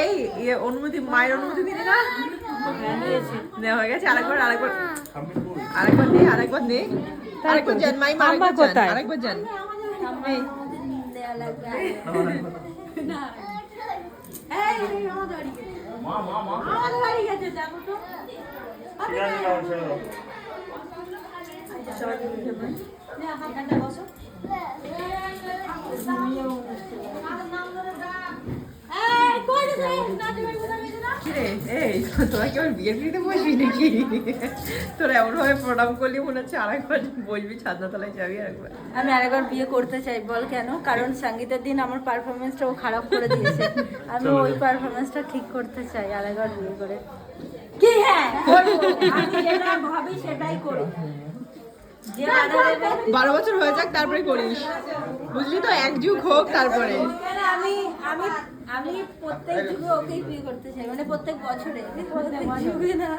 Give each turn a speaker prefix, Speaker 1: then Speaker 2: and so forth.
Speaker 1: এই অনুমতি, মায়ের অনুমতি দিলি না? দেওয়া হয়ে গেছে। আরেকবার নেই, আরেকবার যান মাই, আরেকবার যান। তোরা কি আমার বিয়ের পিড়িতে বসবি নাকি? তোরা এমন ভাবে প্রণাম করলি মনে হচ্ছে আরেকবার বসবি, ছাদনাতলায় যাবি আরেকবার।
Speaker 2: আমি আরেকবার বিয়ে করতে চাই। বল কেন? কারণ সঙ্গীতের দিন আমার পারফরমেন্সটা ও খারাপ করে দিয়েছে। আমি ওই পারফরমেন্সটা ঠিক করতে চাই আরেকবার বিয়ে করে। কি হ্যাঁ করবো, আমি যেটা ভাবি সেটাই করি।
Speaker 1: 12 বছর হয়ে যাক তারপরে করিস, বুঝলি তো? এক যুগ হোক তারপরে।
Speaker 2: আমি আমি আমি প্রত্যেক যুগে ওকেই বিয়ে করতে চাই, মানে প্রত্যেক বছরে, প্রত্যেক যুগে না।